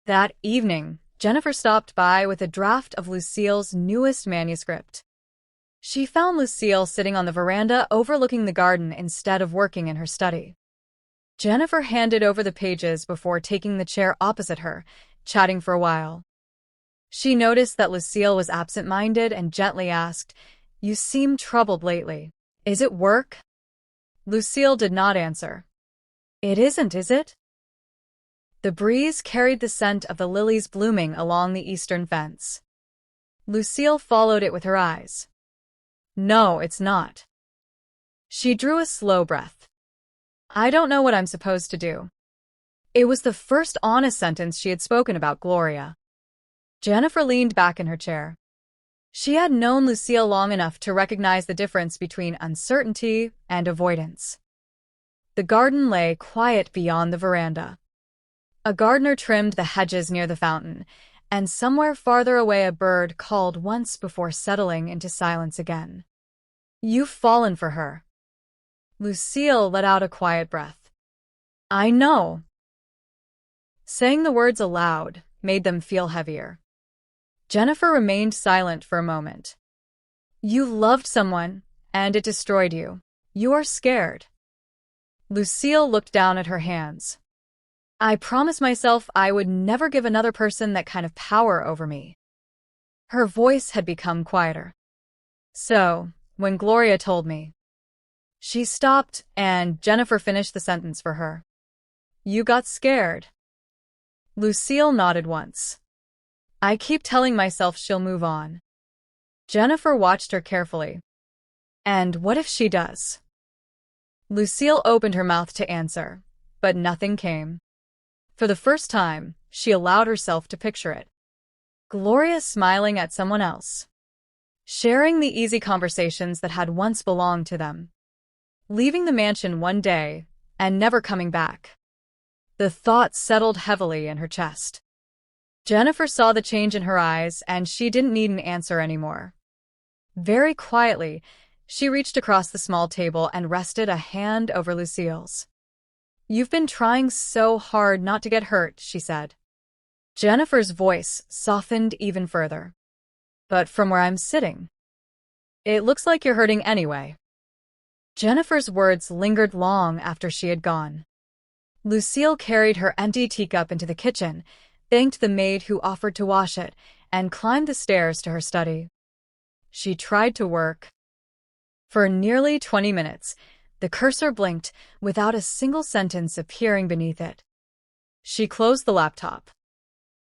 That evening, Jennifer stopped by with a draft of Lucille's newest manuscript. She found Lucille sitting on the veranda overlooking the garden instead of working in her study. Jennifer handed over the pages before taking the chair opposite her, chatting for a while. She noticed that Lucille was absent-minded and gently asked, "You seem troubled lately. Is it work?" Lucille did not answer. "It isn't, is it?" The breeze carried the scent of the lilies blooming along the eastern fence. Lucille followed it with her eyes. "No, it's not." She drew a slow breath. "I don't know what I'm supposed to do." It was the first honest sentence she had spoken about Gloria. Jennifer leaned back in her chair. She had known Lucille long enough to recognize the difference between uncertainty and avoidance. The garden lay quiet beyond the veranda. A gardener trimmed the hedges near the fountain, and somewhere farther away a bird called once before settling into silence again. "You've fallen for her." Lucille let out a quiet breath. "I know." Saying the words aloud made them feel heavier. Jennifer remained silent for a moment. "You loved someone, and it destroyed you. You are scared." Lucille looked down at her hands. "I promised myself I would never give another person that kind of power over me." Her voice had become quieter. "So, when Gloria told me..." She stopped, and Jennifer finished the sentence for her. "You got scared." Lucille nodded once. "I keep telling myself she'll move on." Jennifer watched her carefully. "And what if she does?" Lucille opened her mouth to answer, but nothing came. For the first time, she allowed herself to picture it. Gloria smiling at someone else. Sharing the easy conversations that had once belonged to them. Leaving the mansion one day and never coming back. The thought settled heavily in her chest. Jennifer saw the change in her eyes, and she didn't need an answer anymore. Very quietly, she reached across the small table and rested a hand over Lucille's. "You've been trying so hard not to get hurt," she said. Jennifer's voice softened even further. "But from where I'm sitting, it looks like you're hurting anyway." Jennifer's words lingered long after she had gone. Lucille carried her empty teacup into the kitchen, thanked the maid who offered to wash it, and climbed the stairs to her study. She tried to work. For nearly 20 minutes, the cursor blinked without a single sentence appearing beneath it. She closed the laptop.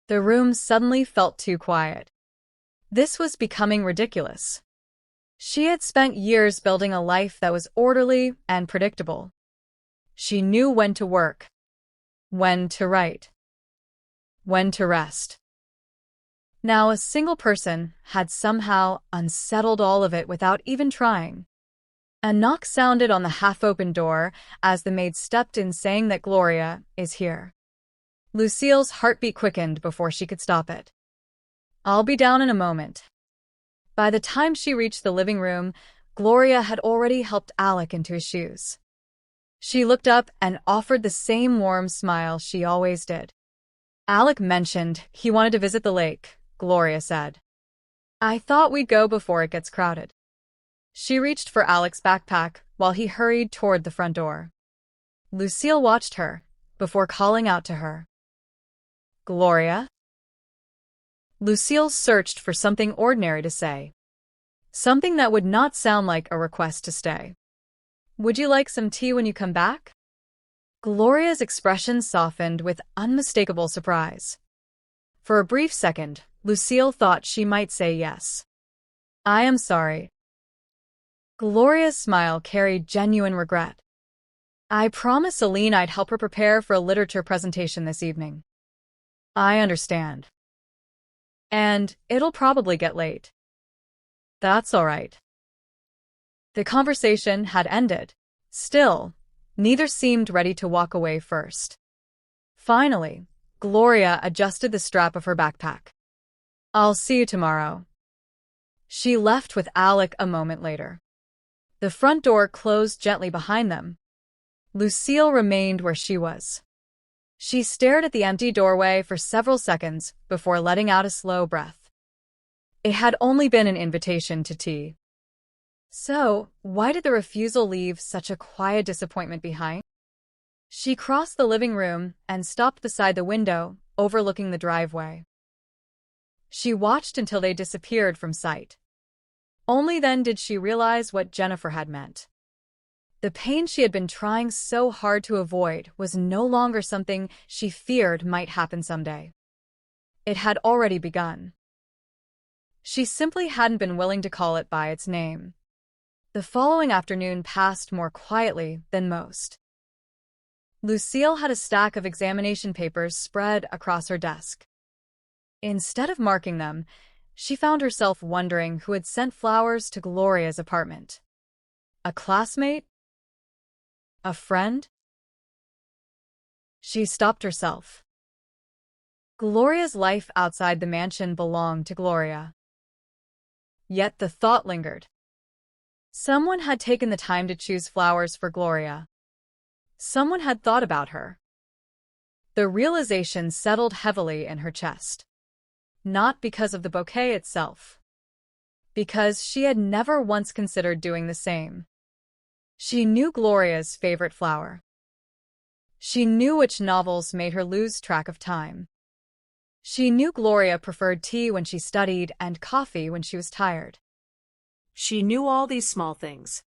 The room suddenly felt too quiet. This was becoming ridiculous. She had spent years building a life that was orderly and predictable. She knew when to work, when to write, when to rest. Now a single person had somehow unsettled all of it without even trying. A knock sounded on the half-open door as the maid stepped in saying that Gloria is here. Lucille's heartbeat quickened before she could stop it. "I'll be down in a moment." By the time she reached the living room, Gloria had already helped Alec into his shoes. She looked up and offered the same warm smile she always did. "Alec mentioned he wanted to visit the lake," Gloria said. "I thought we'd go before it gets crowded." She reached for Alec's backpack while he hurried toward the front door. Lucille watched her before calling out to her. "Gloria?" Lucille searched for something ordinary to say. Something that would not sound like a request to stay. "Would you like some tea when you come back?" Gloria's expression softened with unmistakable surprise. For a brief second, Lucille thought she might say yes. "I am sorry." Gloria's smile carried genuine regret. "I promised Aline I'd help her prepare for a literature presentation this evening." "I understand. And it'll probably get late." "That's all right." The conversation had ended. Still, neither seemed ready to walk away first. Finally, Gloria adjusted the strap of her backpack. "I'll see you tomorrow." She left with Alec a moment later. The front door closed gently behind them. Lucille remained where she was. She stared at the empty doorway for several seconds before letting out a slow breath. It had only been an invitation to tea. So, why did the refusal leave such a quiet disappointment behind? She crossed the living room and stopped beside the window, overlooking the driveway. She watched until they disappeared from sight. Only then did she realize what Jennifer had meant. The pain she had been trying so hard to avoid was no longer something she feared might happen someday. It had already begun. She simply hadn't been willing to call it by its name. The following afternoon passed more quietly than most. Lucille had a stack of examination papers spread across her desk. Instead of marking them, she found herself wondering who had sent flowers to Gloria's apartment. A classmate? A friend? She stopped herself. Gloria's life outside the mansion belonged to Gloria. Yet the thought lingered. Someone had taken the time to choose flowers for Gloria. Someone had thought about her. The realization settled heavily in her chest. Not because of the bouquet itself. Because she had never once considered doing the same. She knew Gloria's favorite flower. She knew which novels made her lose track of time. She knew Gloria preferred tea when she studied and coffee when she was tired. She knew all these small things.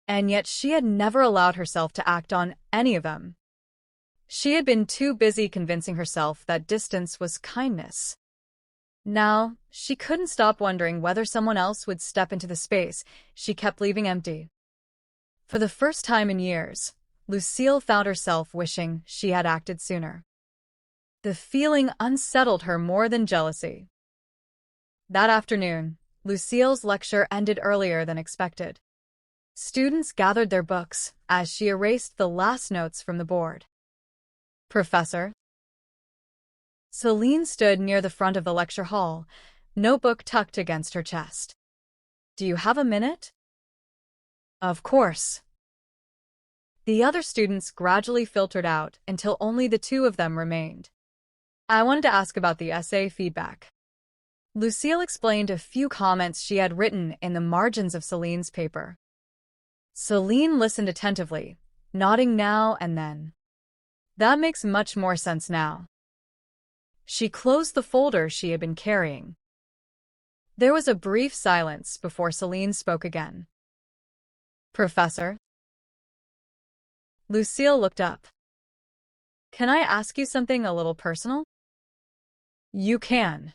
And yet she had never allowed herself to act on any of them. She had been too busy convincing herself that distance was kindness. Now, she couldn't stop wondering whether someone else would step into the space she kept leaving empty. For the first time in years, Lucille found herself wishing she had acted sooner. The feeling unsettled her more than jealousy. That afternoon, Lucille's lecture ended earlier than expected. Students gathered their books as she erased the last notes from the board. Professor? Celine stood near the front of the lecture hall, notebook tucked against her chest. Do you have a minute? Of course. The other students gradually filtered out until only the two of them remained. I wanted to ask about the essay feedback. Lucille explained a few comments she had written in the margins of Celine's paper. Celine listened attentively, nodding now and then. That makes much more sense now. She closed the folder she had been carrying. There was a brief silence before Celine spoke again. Professor? Lucille looked up. Can I ask you something a little personal? You can.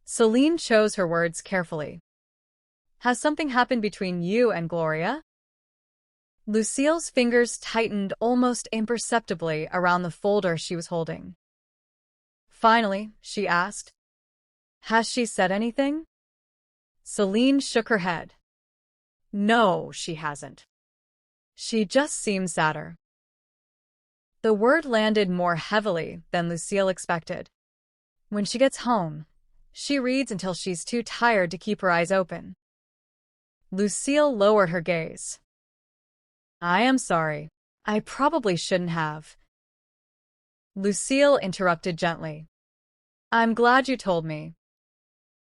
Celine chose her words carefully. Has something happened between you and Gloria? Lucille's fingers tightened almost imperceptibly around the folder she was holding. Finally, she asked, Has she said anything? Celine shook her head. No, she hasn't. She just seems sadder. The word landed more heavily than Lucille expected. When she gets home, she reads until she's too tired to keep her eyes open. Lucille lowered her gaze. I am sorry. I probably shouldn't have. Lucille interrupted gently. I'm glad you told me.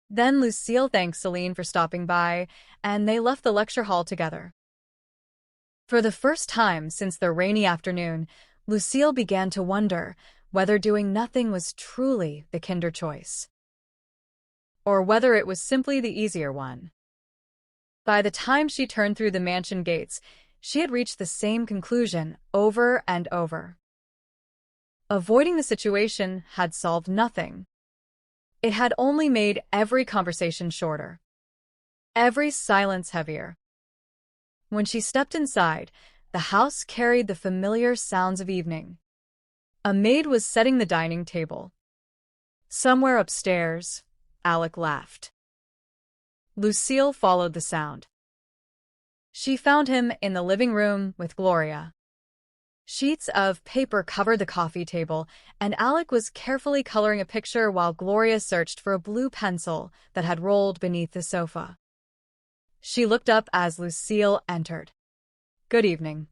Then Lucille thanked Celine for stopping by, and they left the lecture hall together. For the first time since the rainy afternoon, Lucille began to wonder whether doing nothing was truly the kinder choice, or whether it was simply the easier one. By the time she turned through the mansion gates, she had reached the same conclusion over and over. Avoiding the situation had solved nothing. It had only made every conversation shorter, every silence heavier. When she stepped inside, the house carried the familiar sounds of evening. A maid was setting the dining table. Somewhere upstairs, Alec laughed. Lucille followed the sound. She found him in the living room with Gloria. Sheets of paper covered the coffee table, and Alec was carefully coloring a picture while Gloria searched for a blue pencil that had rolled beneath the sofa. She looked up as Lucille entered. Good evening.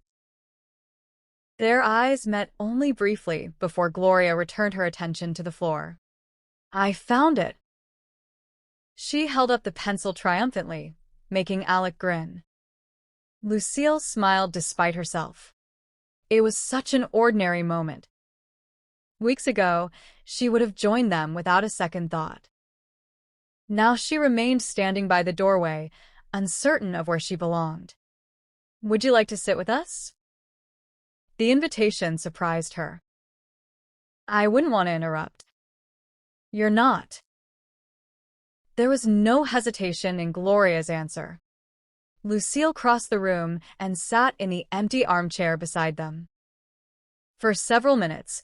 Their eyes met only briefly before Gloria returned her attention to the floor. I found it. She held up the pencil triumphantly, making Alec grin. Lucille smiled despite herself. It was such an ordinary moment. Weeks ago, she would have joined them without a second thought. Now she remained standing by the doorway, uncertain of where she belonged. Would you like to sit with us? The invitation surprised her. I wouldn't want to interrupt. You're not. There was no hesitation in Gloria's answer. Lucille crossed the room and sat in the empty armchair beside them. For several minutes,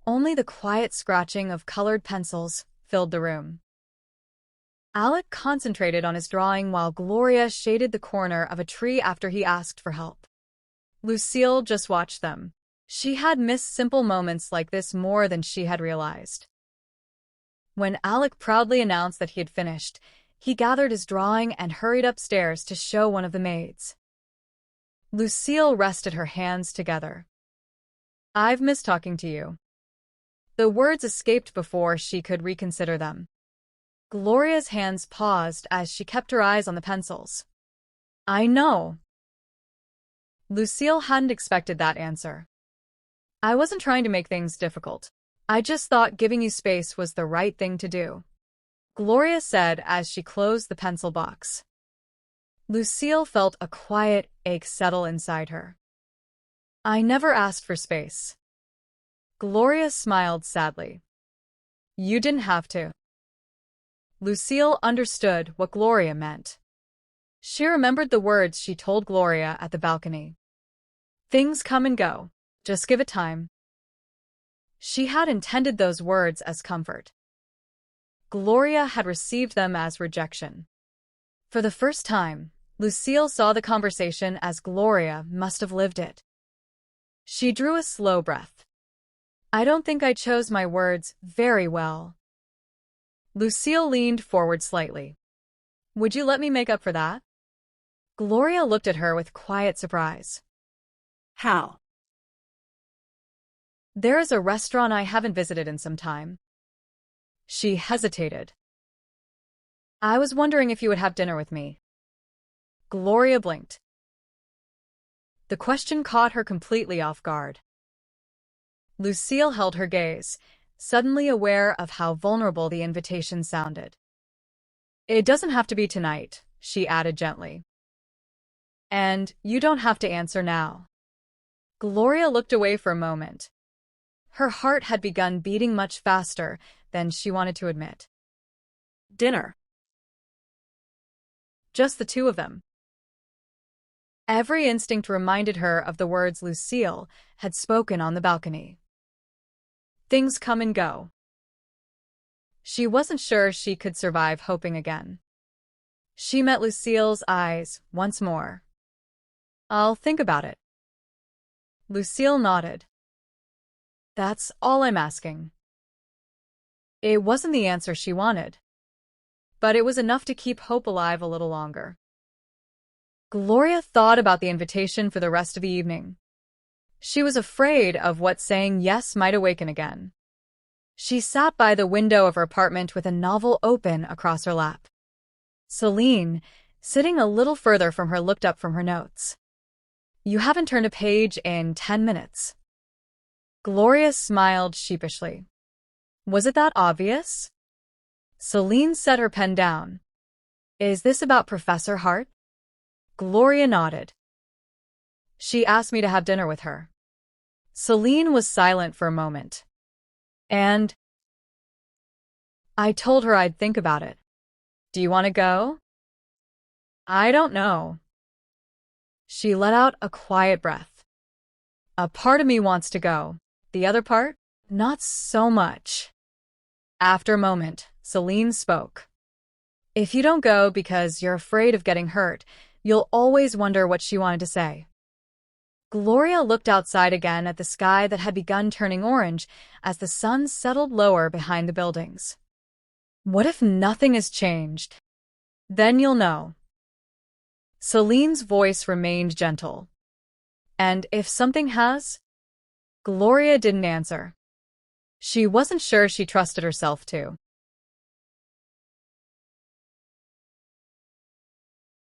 only the quiet scratching of colored pencils filled the room. Alec concentrated on his drawing while Gloria shaded the corner of a tree after he asked for help. Lucille just watched them. She had missed simple moments like this more than she had realized. When Alec proudly announced that he had finished, he gathered his drawing and hurried upstairs to show one of the maids. Lucille rested her hands together. I've missed talking to you. The words escaped before she could reconsider them. Gloria's hands paused as she kept her eyes on the pencils. I know. Lucille hadn't expected that answer. I wasn't trying to make things difficult. I just thought giving you space was the right thing to do, Gloria said as she closed the pencil box. Lucille felt a quiet ache settle inside her. I never asked for space. Gloria smiled sadly. You didn't have to. Lucille understood what Gloria meant. She remembered the words she told Gloria at the balcony. Things come and go. Just give it time. She had intended those words as comfort. Gloria had received them as rejection. For the first time, Lucille saw the conversation as Gloria must have lived it. She drew a slow breath. I don't think I chose my words very well. Lucille leaned forward slightly. Would you let me make up for that? Gloria looked at her with quiet surprise. How? There is a restaurant I haven't visited in some time. She hesitated. I was wondering if you would have dinner with me. Gloria blinked. The question caught her completely off guard. Lucille held her gaze, suddenly aware of how vulnerable the invitation sounded. It doesn't have to be tonight, she added gently. And you don't have to answer now. Gloria looked away for a moment. Her heart had begun beating much faster than she wanted to admit. Dinner. Just the two of them. Every instinct reminded her of the words Lucille had spoken on the balcony. Things come and go. She wasn't sure she could survive hoping again. She met Lucille's eyes once more. I'll think about it. Lucille nodded. That's all I'm asking. It wasn't the answer she wanted, but it was enough to keep hope alive a little longer. Gloria thought about the invitation for the rest of the evening. She was afraid of what saying yes might awaken again. She sat by the window of her apartment with a novel open across her lap. Celine, sitting a little further from her, looked up from her notes. You haven't turned a page in 10 minutes. Gloria smiled sheepishly. Was it that obvious? Celine set her pen down. Is this about Professor Hart? Gloria nodded. She asked me to have dinner with her. Celine was silent for a moment. And I told her I'd think about it. Do you want to go? I don't know. She let out a quiet breath. A part of me wants to go. The other part? Not so much. After a moment, Celine spoke. If you don't go because you're afraid of getting hurt, you'll always wonder what she wanted to say. Gloria looked outside again at the sky that had begun turning orange as the sun settled lower behind the buildings. What if nothing has changed? Then you'll know. Celine's voice remained gentle. And if something has? Gloria didn't answer. She wasn't sure she trusted herself to.